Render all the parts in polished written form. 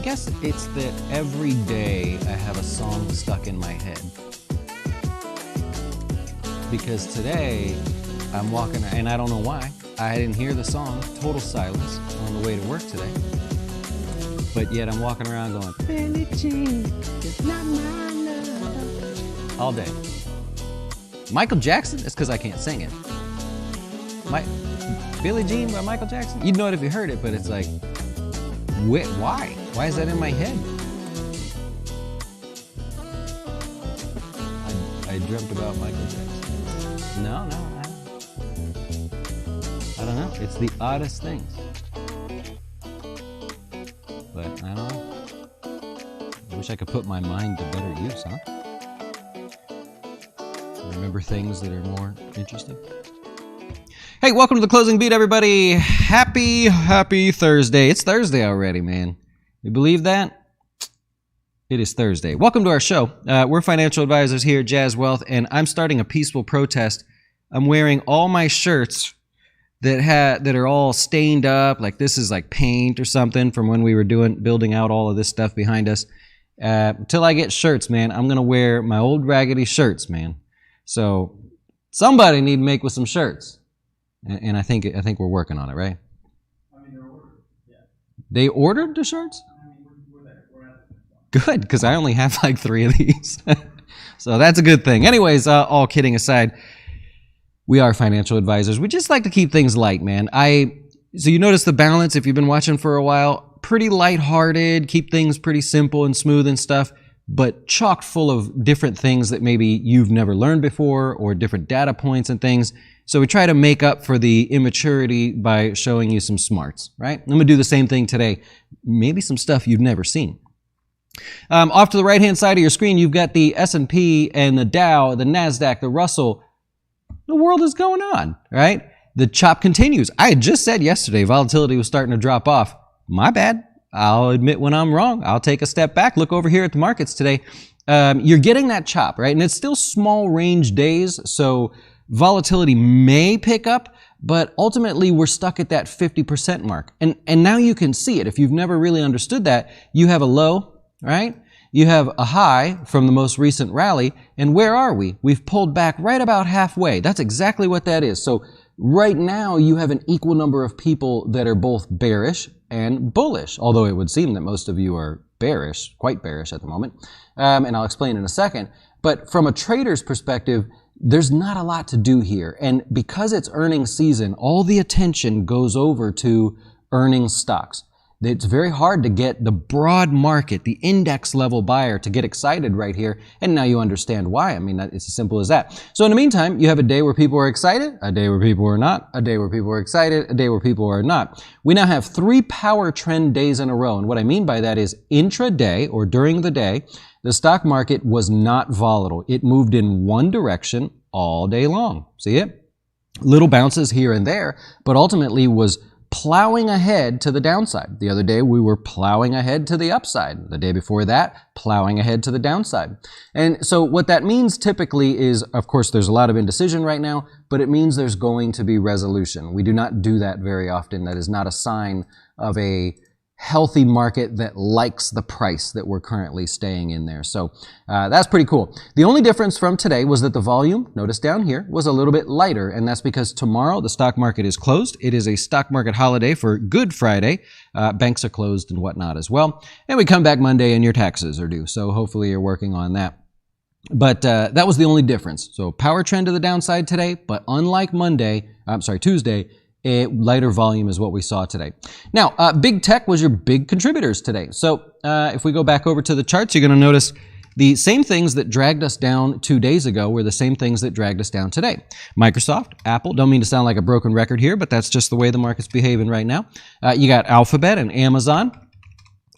guess it's that every day I have a song stuck in my head. Because today I'm walking, and I don't know why, I didn't hear the song, total silence, on the way to work today. But yet I'm walking around going, Billie Jean is not my love. All day. Michael Jackson? It's because I can't sing it. Billie Jean by Michael Jackson? You'd know it if you heard it, but it's like, why? Why is that in my head? I dreamt about Michael Jackson. No, I don't know. It's the oddest things. But I don't know. I wish I could put my mind to better use, huh? Remember things that are more interesting. Hey, welcome to the Closing Beat, everybody. Happy Thursday. It's Thursday already, man. You believe that? It is Thursday. Welcome to our show. We're financial advisors here at Jazz Wealth, and I'm starting a peaceful protest. I'm wearing all my shirts that are all stained up, like this is like paint or something from when we were building out all of this stuff behind us. Until I get shirts, man, I'm gonna wear my old raggedy shirts, man. So somebody need to make with some shirts. And I think we're working on it, right? I mean, they're ordered. Yeah. They ordered the shirts? I mean, we're there. We're at it. Good, because I only have like 3 of these. So that's a good thing. Anyways, all kidding aside, we are financial advisors. We just like to keep things light, man. So you notice the balance, if you've been watching for a while, pretty lighthearted, keep things pretty simple and smooth and stuff, but chock full of different things that maybe you've never learned before or different data points and things. So we try to make up for the immaturity by showing you some smarts, right? I'm going to do the same thing today. Maybe some stuff you've never seen. Off to the right-hand side of your screen, you've got the S&P and the Dow, the NASDAQ, the Russell. The world is going on, right? The chop continues. I had just said yesterday volatility was starting to drop off. My bad. I'll admit when I'm wrong. I'll take a step back. Look over here at the markets today. You're getting that chop, right? And it's still small range days, so volatility may pick up, but ultimately we're stuck at that 50% mark. And now you can see it. If you've never really understood that, you have a low, right? You have a high from the most recent rally. And where are we? We've pulled back right about halfway. That's exactly what that is. So right now you have an equal number of people that are both bearish and bullish, although it would seem that most of you are bearish, quite bearish at the moment. And I'll explain in a second. But from a trader's perspective, there's not a lot to do here. And because it's earnings season, all the attention goes over to earnings stocks. It's very hard to get the broad market, the index level buyer to get excited right here. And now you understand why. I mean, it's as simple as that. So in the meantime, you have a day where people are excited, a day where people are not, a day where people are excited, a day where people are not. We now have 3 power trend days in a row. And what I mean by that is intraday or during the day, the stock market was not volatile. It moved in one direction all day long. See it? Little bounces here and there, but ultimately was plowing ahead to the downside. The other day, we were plowing ahead to the upside. The day before that, plowing ahead to the downside. And so what that means typically is, of course, there's a lot of indecision right now, but it means there's going to be resolution. We do not do that very often. That is not a sign of a healthy market that likes the price that we're currently staying in there. So that's pretty cool. The only difference from today was that the volume, notice down here, was a little bit lighter, and that's because tomorrow the stock market is closed. It is a stock market holiday for Good Friday. Banks are closed and whatnot as well. And we come back Monday and your taxes are due. So hopefully you're working on that. But that was the only difference. So power trend to the downside today, but unlike Tuesday, a lighter volume is what we saw today. Now, big tech was your big contributors today. So if we go back over to the charts, you're going to notice the same things that dragged us down 2 days ago were the same things that dragged us down today. Microsoft, Apple, don't mean to sound like a broken record here, but that's just the way the market's behaving right now. You got Alphabet and Amazon,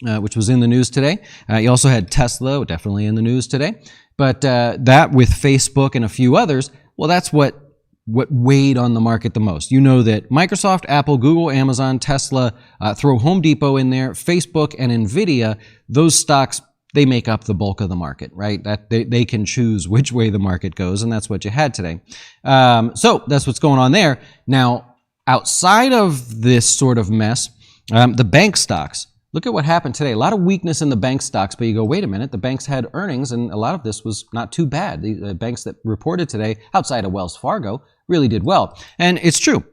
which was in the news today. You also had Tesla, definitely in the news today. But that with Facebook and a few others, well, that's what weighed on the market the most. You know that Microsoft, Apple, Google, Amazon, Tesla, throw Home Depot in there, Facebook and Nvidia, those stocks, they make up the bulk of the market, right? That they can choose which way the market goes, and that's what you had today. So that's what's going on there. Now, outside of this sort of mess, the bank stocks, Look at what happened today. A lot of weakness in the bank stocks, but you go, wait a minute, the banks had earnings, and a lot of this was not too bad. The banks that reported today, outside of Wells Fargo, really did well. And it's true.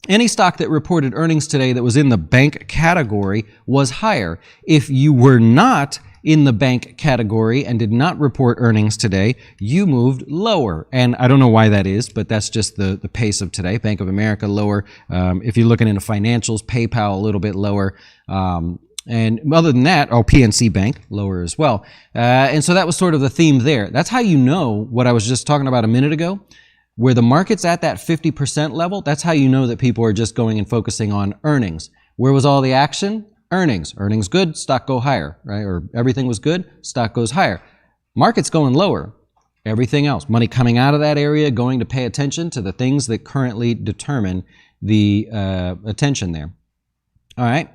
Any stock that reported earnings today that was in the bank category was higher. If you were not in the bank category and did not report earnings today, you moved lower. And I don't know why that is, but that's just the pace of today. Bank of America lower. If you're looking into financials, PayPal a little bit lower. And other than that, PNC Bank lower as well. And so that was sort of the theme there. That's how you know what I was just talking about a minute ago. Where the market's at that 50% level, that's how you know that people are just going and focusing on earnings. Where was all the action? Earnings. Earnings good, stock go higher, right? Or everything was good, stock goes higher. Market's going lower. Everything else, money coming out of that area, going to pay attention to the things that currently determine the attention there. All right.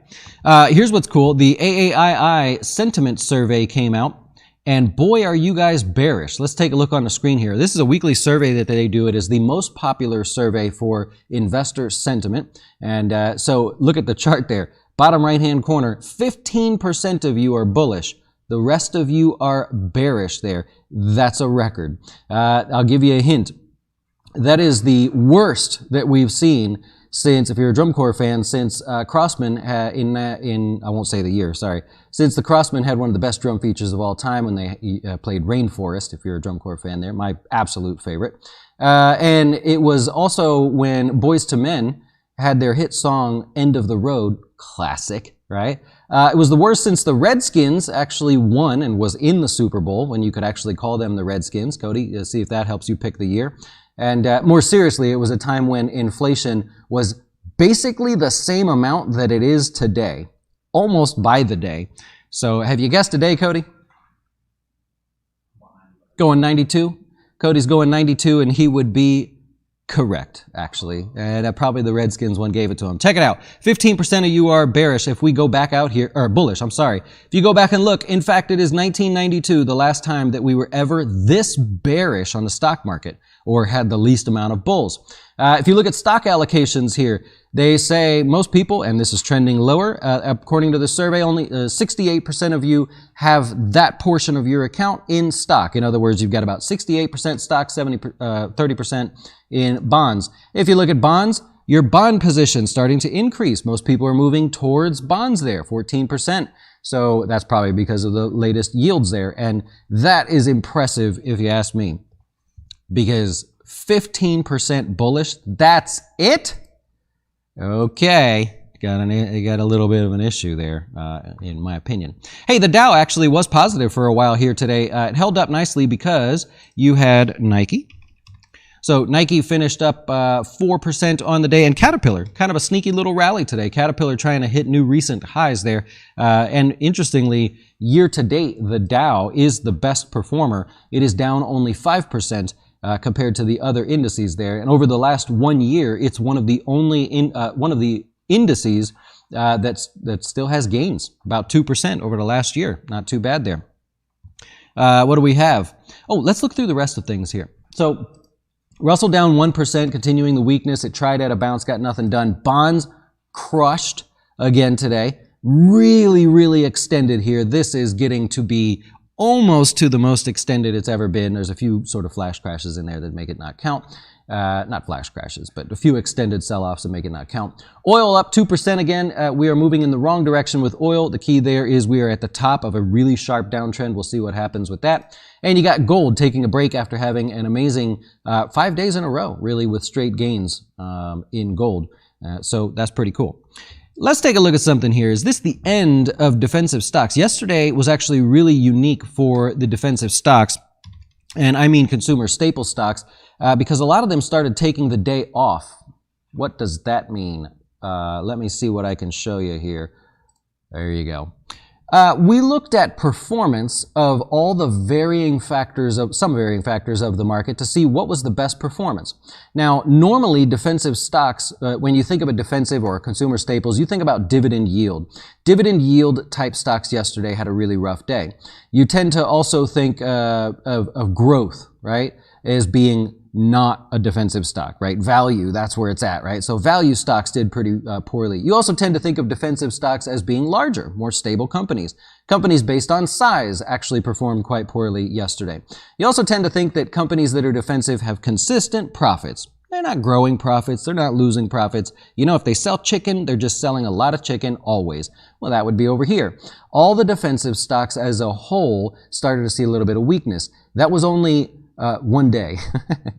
Here's what's cool. The Aai Sentiment Survey came out. And boy, are you guys bearish. Let's take a look on the screen here. This is a weekly survey that they do. It is the most popular survey for investor sentiment. And so look at the chart there. Bottom right-hand corner, 15% of you are bullish. The rest of you are bearish there. That's a record. I'll give you a hint. That is the worst that we've seen since, if you're a drum corps fan, since Crossman in I won't say the year, sorry, since the Crossman had one of the best drum features of all time when they played Rainforest, if you're a drum corps fan there, my absolute favorite. And it was also when Boyz II Men had their hit song, End of the Road, classic, right? It was the worst since the Redskins actually won and was in the Super Bowl, when you could actually call them the Redskins. Cody, see if that helps you pick the year. And more seriously, it was a time when inflation was basically the same amount that it is today, almost by the day. So have you guessed a day, Cody? Going 92? Cody's going 92, and he would be correct, actually. And probably the Redskins one gave it to him. Check it out. 15% of you are bearish. If we go back out here, or bullish, I'm sorry. If you go back and look, in fact, it is 1992, the last time that we were ever this bearish on the stock market, or had the least amount of bulls. If you look at stock allocations here, they say most people, and this is trending lower, according to the survey, only 68% of you have that portion of your account in stock. In other words, you've got about 68% stock, 30% in bonds. If you look at bonds, your bond position starting to increase. Most people are moving towards bonds there, 14%. So that's probably because of the latest yields there. And that is impressive if you ask me. Because 15% bullish, that's it? Okay, got a little bit of an issue there, in my opinion. Hey, the Dow actually was positive for a while here today. It held up nicely because you had Nike. So Nike finished up 4% on the day, and Caterpillar, kind of a sneaky little rally today. Caterpillar trying to hit new recent highs there. And interestingly, year to date, the Dow is the best performer. It is down only 5%. Compared to the other indices there. And over the last 1 year, it's one of the only indices that still has gains, about 2% over the last year. Not too bad there. What do we have? Oh, let's look through the rest of things here. So Russell down 1%, continuing the weakness. It tried at a bounce, got nothing done. Bonds crushed again today. Really, really extended here. This is getting to be almost to the most extended it's ever been. There's a few sort of flash crashes in there that make it not count. Not flash crashes, but a few extended sell-offs that make it not count. Oil up 2% again. We are moving in the wrong direction with oil. The key there is we are at the top of a really sharp downtrend. We'll see what happens with that. And you got gold taking a break after having an amazing 5 days in a row, really, with straight gains in gold. So that's pretty cool. Let's take a look at something here. Is this the end of defensive stocks? Yesterday was actually really unique for the defensive stocks, and I mean consumer staple stocks, because a lot of them started taking the day off. What does that mean? Let me see what I can show you here. There you go. We looked at performance of all the varying factors of some varying factors of the market to see what was the best performance. Now, normally defensive stocks, when you think of a defensive or consumer staples, you think about dividend yield. Dividend yield type stocks yesterday had a really rough day. You tend to also think of growth, right, as being not a defensive stock, right? Value, that's where it's at, right? So value stocks did pretty poorly. You also tend to think of defensive stocks as being larger, more stable companies. Companies based on size actually performed quite poorly yesterday. You also tend to think that companies that are defensive have consistent profits. They're not growing profits. They're not losing profits. You know, if they sell chicken, they're just selling a lot of chicken always. Well, that would be over here. All the defensive stocks as a whole started to see a little bit of weakness. That was only one day,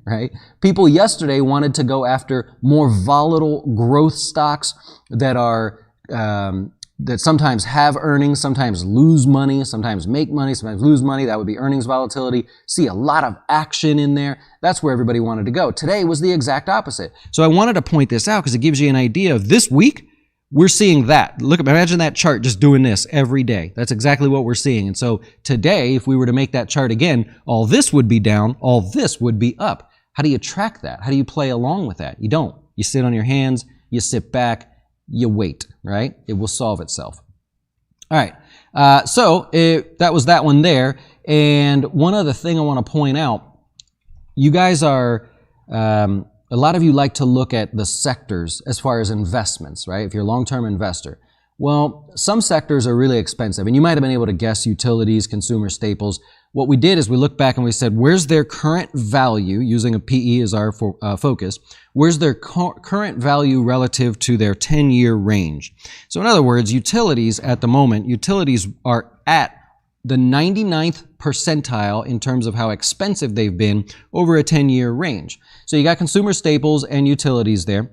right? People yesterday wanted to go after more volatile growth stocks that are that sometimes have earnings, sometimes lose money, sometimes make money, sometimes lose money. That would be earnings volatility. See a lot of action in there. That's where everybody wanted to go. Today was the exact opposite. So I wanted to point this out because it gives you an idea of this week. We're seeing that. Look, imagine that chart just doing this every day. That's exactly what we're seeing. And so today, if we were to make that chart again, all this would be down, all this would be up. How do you track that? How do you play along with that? You don't. You sit on your hands, you sit back, you wait, right? It will solve itself. All right. That was that one there. And one other thing I want to point out, you guys are, a lot of you like to look at the sectors as far as investments, right? If you're a long-term investor. Well, some sectors are really expensive, and you might have been able to guess utilities, consumer staples. What we did is we looked back and we said, where's their current value, using a PE as our focus, where's their current value relative to their 10-year range? So in other words, utilities at the moment, utilities are at the 99th percentile in terms of how expensive they've been over a 10-year range. So you got consumer staples and utilities there,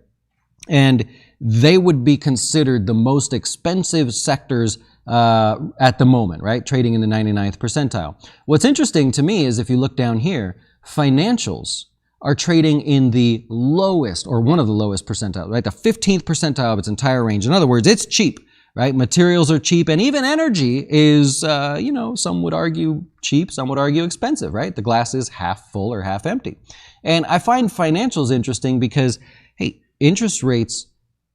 and they would be considered the most expensive sectors at the moment, right? Trading in the 99th percentile. What's interesting to me is if you look down here, financials are trading in the lowest, or one of the lowest percentile, right? The 15th percentile of its entire range. In other words, it's cheap. Right? Materials are cheap, and even energy is, some would argue cheap, some would argue expensive, right? The glass is half full or half empty. And I find financials interesting because, hey, interest rates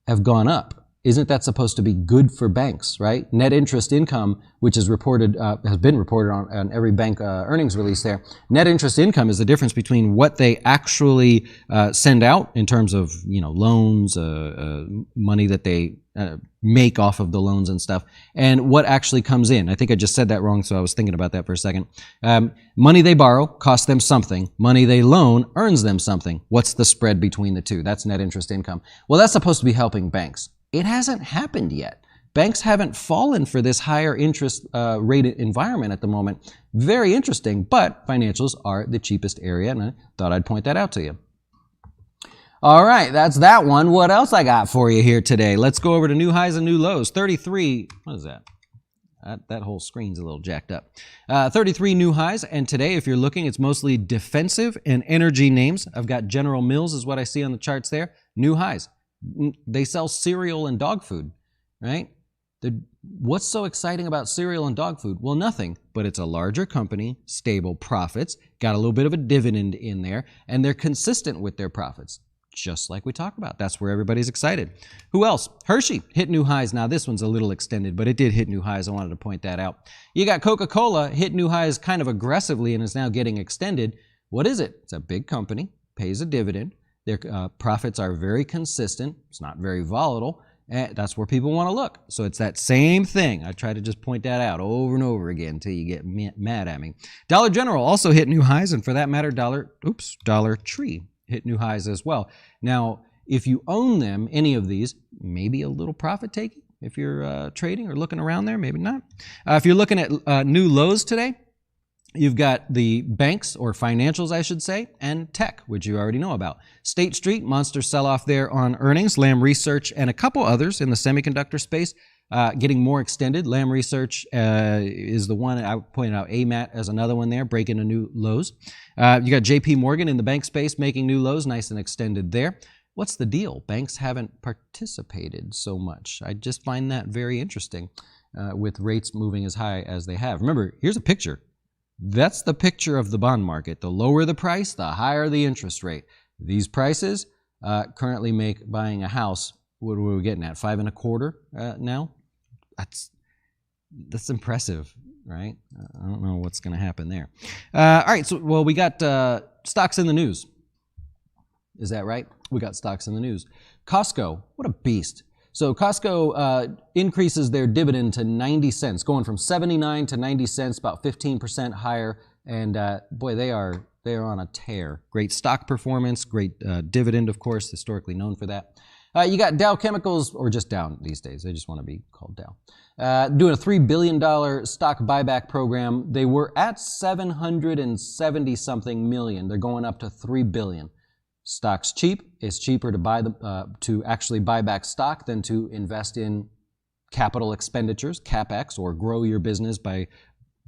have gone up. Isn't that supposed to be good for banks, right? Net interest income, which is reported, has been reported on every bank earnings release there. Net interest income is the difference between what they actually send out in terms of, loans, money that they make off of the loans and stuff, and what actually comes in. I think I just said that wrong, so I was thinking about that for a second. Money they borrow costs them something. Money they loan earns them something. What's the spread between the two? That's net interest income. Well, that's supposed to be helping banks. It hasn't happened yet. Banks haven't fallen for this higher interest rate environment at the moment. Very interesting, but financials are the cheapest area, and I thought I'd point that out to you. All right, that's that one. What else I got for you here today? Let's go over to new highs and new lows. 33, what is that? That whole screen's a little jacked up. 33 new highs, and today, if you're looking, it's mostly defensive and energy names. I've got General Mills is what I see on the charts there. New highs. They sell cereal and dog food, right? What's so exciting about cereal and dog food? Well, nothing, but it's a larger company, stable profits, got a little bit of a dividend in there, and they're consistent with their profits, just like we talk about. That's where everybody's excited. Who else? Hershey hit new highs. Now, this one's a little extended, but it did hit new highs. I wanted to point that out. You got Coca-Cola hit new highs kind of aggressively and is now getting extended. What is it? It's a big company, pays a dividend. Their profits are very consistent. It's not very volatile. And that's where people want to look. So it's that same thing. I try to just point that out over and over again until you get mad at me. Dollar General also hit new highs, and for that matter, Dollar Tree hit new highs as well. Now, if you own them, any of these, maybe a little profit taking. If you're trading or looking around there, maybe not. If you're looking at new lows today, you've got the banks, or financials, I should say, and tech, which you already know about. State Street, monster sell-off there on earnings. Lam Research and a couple others in the semiconductor space getting more extended. Lam Research is the one I pointed out. AMAT as another one there, breaking a new lows. You got JP Morgan in the bank space making new lows, nice and extended there. What's the deal? Banks haven't participated so much. I just find that very interesting with rates moving as high as they have. Remember, here's a picture. That's the picture of the bond market. The lower the price, the higher the interest rate. These prices currently make buying a house, what are we getting at, 5.25 now? That's impressive, right? I don't know what's going to happen there. All right, so we got stocks in the news. Is that right? We got stocks in the news. Costco, what a beast. So Costco increases their dividend to 90 cents, going from 79 to 90 cents, about 15% higher. And boy, they are on a tear. Great stock performance, great dividend, of course, historically known for that. You got Dow Chemicals, or just Dow these days. They just want to be called Dow. Doing a $3 billion stock buyback program. They were at 770-something million. They're going up to $3 billion. Stock's cheap. It's cheaper to actually buy back stock than to invest in capital expenditures, CapEx, or grow your business by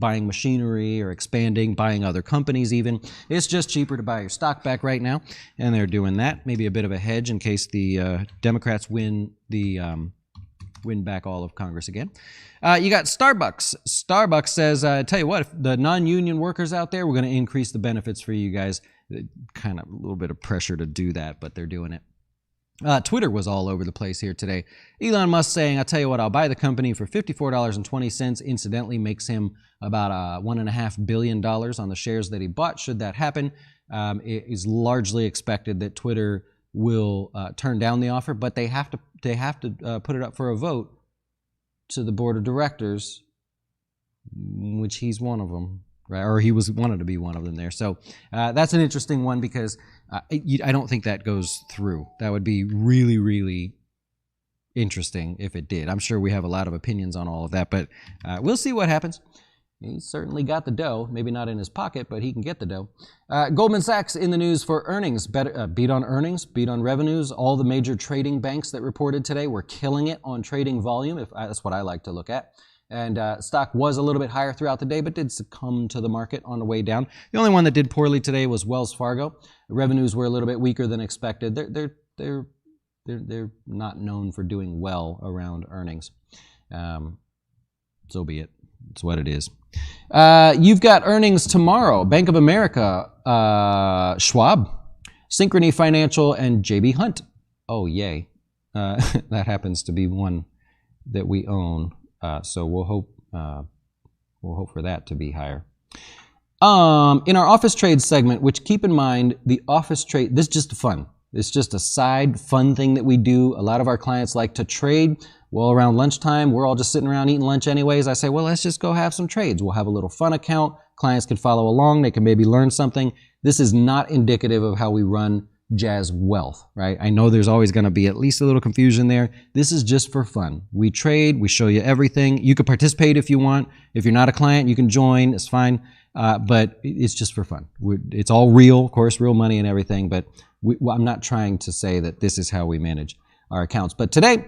buying machinery or expanding, buying other companies even. It's just cheaper to buy your stock back right now, and they're doing that. Maybe a bit of a hedge in case the Democrats win back all of Congress again. You got Starbucks. Starbucks says, tell you what, if the non-union workers out there, we're going to increase the benefits for you guys. Kind of a little bit of pressure to do that, but they're doing it. Twitter was all over the place here today. Elon Musk saying, I'll tell you what, I'll buy the company for $54.20. Incidentally, makes him about $1.5 billion on the shares that he bought, should that happen. It is largely expected that Twitter will turn down the offer, but they have to put it up for a vote to the board of directors, which he's one of them. Right, or he wanted to be one of them there. So that's an interesting one because I don't think that goes through. That would be really, really interesting if it did. I'm sure we have a lot of opinions on all of that, but we'll see what happens. He's certainly got the dough. Maybe not in his pocket, but he can get the dough. Goldman Sachs in the news for earnings. Beat on earnings, beat on revenues. All the major trading banks that reported today were killing it on trading volume. That's what I like to look at. And stock was a little bit higher throughout the day, but did succumb to the market on the way down. The only one that did poorly today was Wells Fargo. The revenues were a little bit weaker than expected. They're not known for doing well around earnings. So be it. It's what it is. You've got earnings tomorrow. Bank of America, Schwab, Synchrony Financial, and JB Hunt. Oh, yay. That happens to be one that we own. So we'll hope for that to be higher. In our office trade segment, which keep in mind, the office trade, this is just fun. It's just a side fun thing that we do. A lot of our clients like to trade. Well, around lunchtime, we're all just sitting around eating lunch anyways. I say, well, let's just go have some trades. We'll have a little fun account. Clients can follow along. They can maybe learn something. This is not indicative of how we run Jazz Wealth, right? I know there's always going to be at least a little confusion there. This is just for fun. We trade. We show you everything. You can participate if you want. If you're not a client, you can join. It's fine. But it's just for fun. It's all real, of course, real money and everything. But I'm not trying to say that this is how we manage our accounts. But today,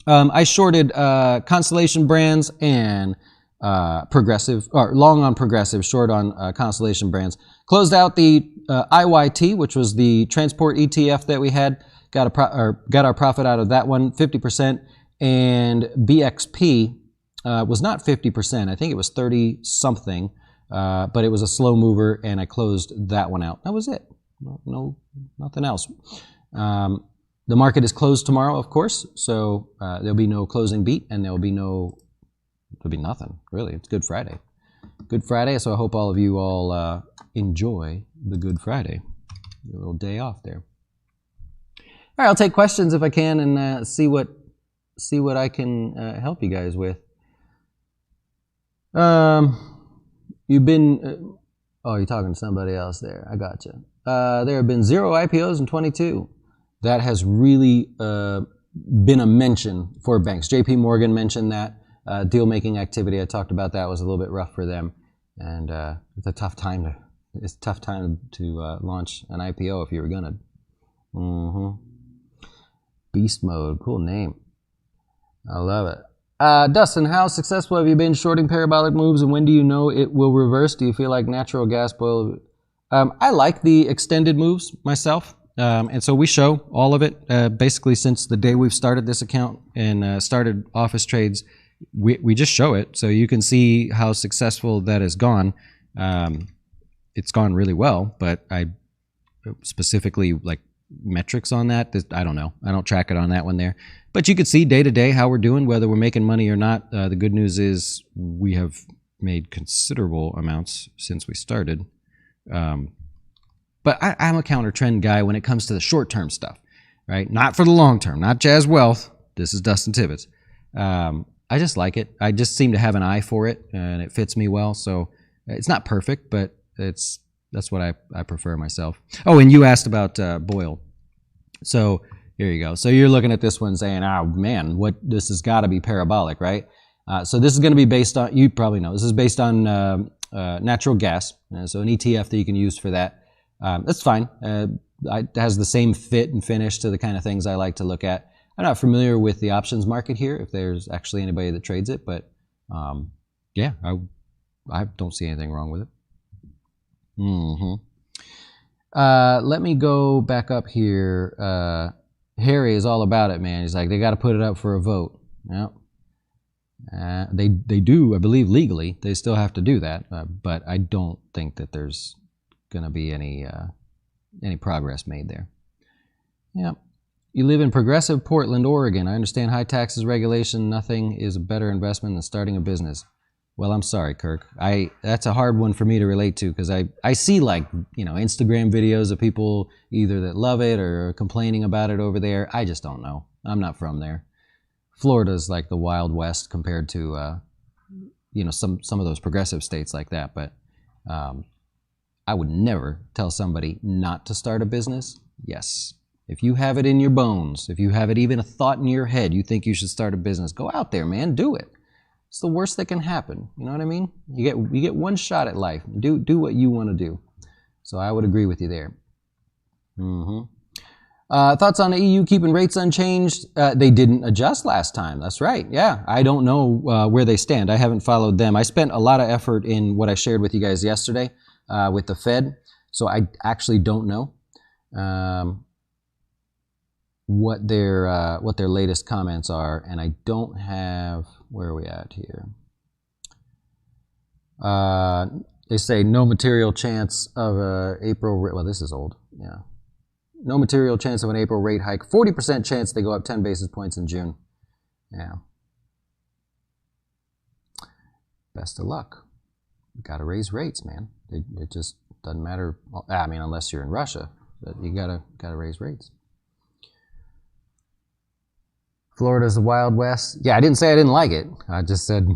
I shorted Constellation Brands and Progressive, or long on Progressive, short on Constellation Brands. Closed out the IYT, which was the transport ETF that we had. Got our profit out of that one, 50%. And BXP was not 50%. I think it was 30 something, but it was a slow mover, and I closed that one out. That was it. No, nothing else. The market is closed tomorrow, of course, so there'll be no closing beat, and there'll be nothing, really. It's Good Friday. Good Friday, so I hope all of you all enjoy the Good Friday. Your little day off there. All right, I'll take questions if I can and see what I can help you guys with. You've been... oh, you're talking to somebody else there. I gotcha. There have been 0 IPOs in 22. That has really been a mention for banks. JP Morgan mentioned that. Deal-making activity, I talked about that, was a little bit rough for them. And it's a tough time to launch an IPO if you were gonna. Beast Mode, cool name. I love it. Dustin, how successful have you been shorting parabolic moves, and when do you know it will reverse? Do you feel like natural gas boil? I like the extended moves myself. And so we show all of it, basically since the day we've started this account and started office trades. We just show it, so you can see how successful that has gone. It's gone really well, but I specifically like metrics on that. I don't know. I don't track it on that one there. But you could see day to day how we're doing, whether we're making money or not. The good news is we have made considerable amounts since we started. But I'm a counter trend guy when it comes to the short term stuff, right? Not for the long term, not Jazz Wealth. This is Dustin Tibbetts. I just like it. I just seem to have an eye for it, and it fits me well. So it's not perfect, but that's what I prefer myself. Oh, and you asked about Boyle. So here you go. So you're looking at this one saying, oh man, this has got to be parabolic, right? So this is going to be based on, you probably know, this is based on natural gas. So an ETF that you can use for that. That's fine. It has the same fit and finish to the kind of things I like to look at. I'm not familiar with the options market here, if there's actually anybody that trades it, but yeah, I don't see anything wrong with it. Let me go back up here. Harry is all about it, man. He's like, they got to put it up for a vote. Yep. They do, I believe, legally. They still have to do that, but I don't think that there's going to be any progress made there. Yep. You live in progressive Portland, Oregon. I understand high taxes, regulation. Nothing is a better investment than starting a business. Well, I'm sorry, Kirk. That's a hard one for me to relate to because I see Instagram videos of people either that love it or complaining about it over there. I just don't know. I'm not from there. Florida's like the Wild West compared to some of those progressive states like that. But I would never tell somebody not to start a business. Yes. If you have it in your bones, if you have it even a thought in your head, you think you should start a business, go out there, man, do it. It's the worst that can happen. You know what I mean? You get one shot at life. Do what you want to do. So I would agree with you there. Thoughts on the EU keeping rates unchanged? They didn't adjust last time. That's right. Yeah, I don't know where they stand. I haven't followed them. I spent a lot of effort in what I shared with you guys yesterday with the Fed. So I actually don't know what their latest comments are, and I don't have. Where are we at here? They say no material chance of April. Well, this is old. Yeah, no material chance of an April rate hike. 40% chance they go up 10 basis points in June. Yeah. Best of luck. You got to raise rates, man. It just doesn't matter. I mean, unless you're in Russia, but you gotta raise rates. Florida's the Wild West. Yeah, I didn't say I didn't like it. I just said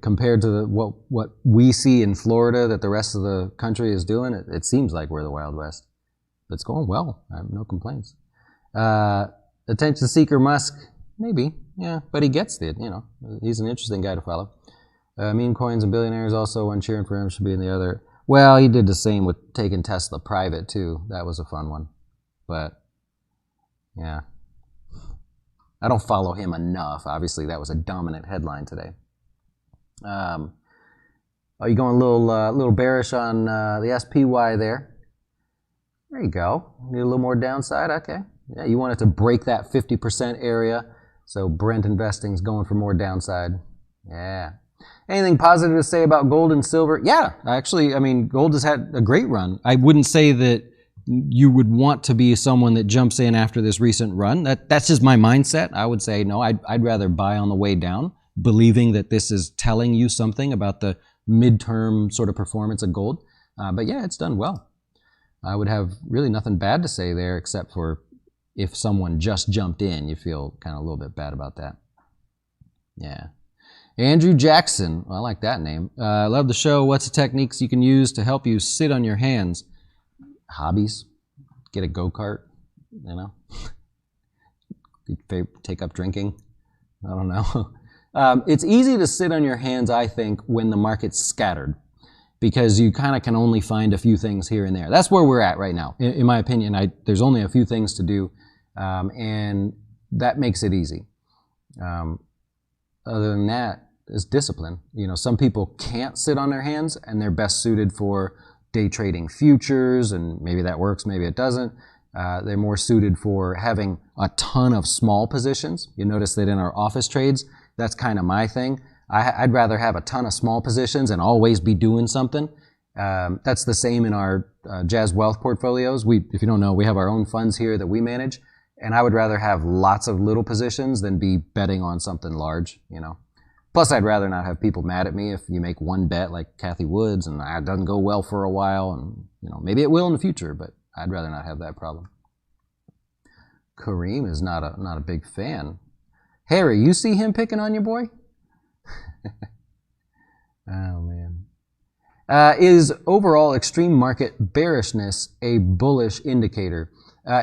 compared to what we see in Florida that the rest of the country is doing, it seems like we're the Wild West. But it's going well. I have no complaints. Attention seeker Musk, maybe. Yeah, but he gets it. He's an interesting guy to follow. Meme coins and billionaires also, one cheering for him should be in the other. Well, he did the same with taking Tesla private too. That was a fun one. But yeah. I don't follow him enough. Obviously, that was a dominant headline today. Are you going a little bearish on the SPY there? There you go. Need a little more downside? Okay. Yeah, you want it to break that 50% area. So Brent Investing's going for more downside. Yeah. Anything positive to say about gold and silver? Yeah, actually, gold has had a great run. I wouldn't say that you would want to be someone that jumps in after this recent run. That's just my mindset. I would say, no, I'd rather buy on the way down, believing that this is telling you something about the midterm sort of performance of gold. But yeah, it's done well. I would have really nothing bad to say there, except for if someone just jumped in, you feel kind of a little bit bad about that. Yeah. Andrew Jackson, well, I like that name. Love the show. What's the techniques you can use to help you sit on your hands? Hobbies, get a go-kart, take up drinking. I don't know. It's easy to sit on your hands, I think, when the market's scattered because you kind of can only find a few things here and there. That's where we're at right now. In my opinion, there's only a few things to do, and that makes it easy. Other than that, is discipline. Some people can't sit on their hands, and they're best suited for day trading futures, and maybe that works, maybe it doesn't. They're more suited for having a ton of small positions. You notice that in our office trades, that's kind of my thing. I'd rather have a ton of small positions and always be doing something. That's the same in our Jazz Wealth portfolios. If you don't know, we have our own funds here that we manage, and I would rather have lots of little positions than be betting on something large, Plus, I'd rather not have people mad at me if you make one bet like Kathy Woods and it doesn't go well for a while, and maybe it will in the future, but I'd rather not have that problem. Kareem is not a big fan. Harry, you see him picking on your boy? Oh, man. Is overall extreme market bearishness a bullish indicator?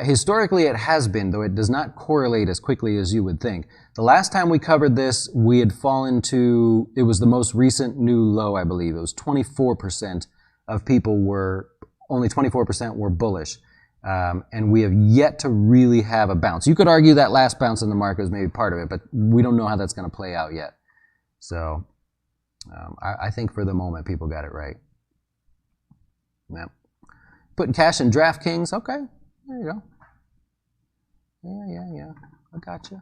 Historically, it has been, though it does not correlate as quickly as you would think. The last time we covered this, we had fallen to, it was the most recent new low, I believe. It was 24% of people only 24% were bullish. And we have yet to really have a bounce. You could argue that last bounce in the market was maybe part of it, but we don't know how that's going to play out yet. So I think for the moment, people got it right. Yeah. Putting cash in DraftKings. Okay. There you go. Yeah. I got you.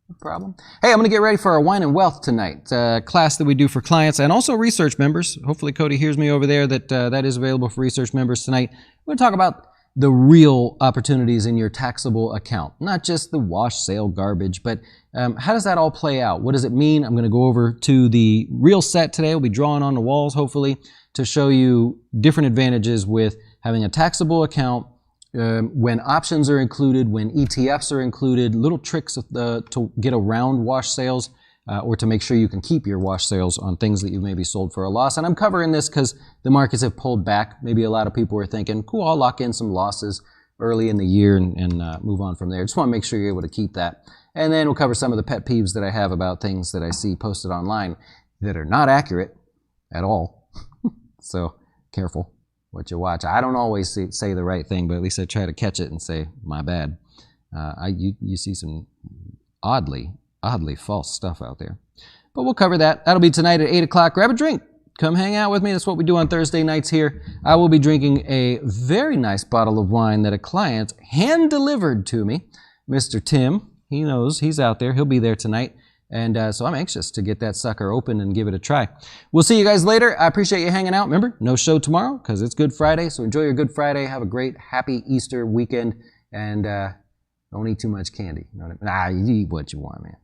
No problem. Hey, I'm going to get ready for our Wine and Wealth tonight, class that we do for clients and also research members. Hopefully Cody hears me over there that that is available for research members tonight. We're going to talk about the real opportunities in your taxable account, not just the wash sale garbage, but how does that all play out? What does it mean? I'm going to go over to the real set today. We'll be drawing on the walls, hopefully, to show you different advantages with having a taxable account, when options are included, when ETFs are included, little tricks to get around wash sales, or to make sure you can keep your wash sales on things that you maybe sold for a loss. And I'm covering this because the markets have pulled back. Maybe a lot of people are thinking, cool, I'll lock in some losses early in the year and move on from there. Just want to make sure you're able to keep that. And then we'll cover some of the pet peeves that I have about things that I see posted online that are not accurate at all. So careful what you watch. I don't always say the right thing, but at least I try to catch it and say, my bad. You see some oddly false stuff out there. But we'll cover that. That'll be tonight at 8 o'clock. Grab a drink. Come hang out with me. That's what we do on Thursday nights here. I will be drinking a very nice bottle of wine that a client hand-delivered to me. Mr. Tim, he knows. He's out there. He'll be there tonight. And so I'm anxious to get that sucker open and give it a try. We'll see you guys later. I appreciate you hanging out. Remember, no show tomorrow because it's Good Friday. So enjoy your Good Friday. Have a great, happy Easter weekend. And don't eat too much candy. You know what I mean? You eat what you want, man.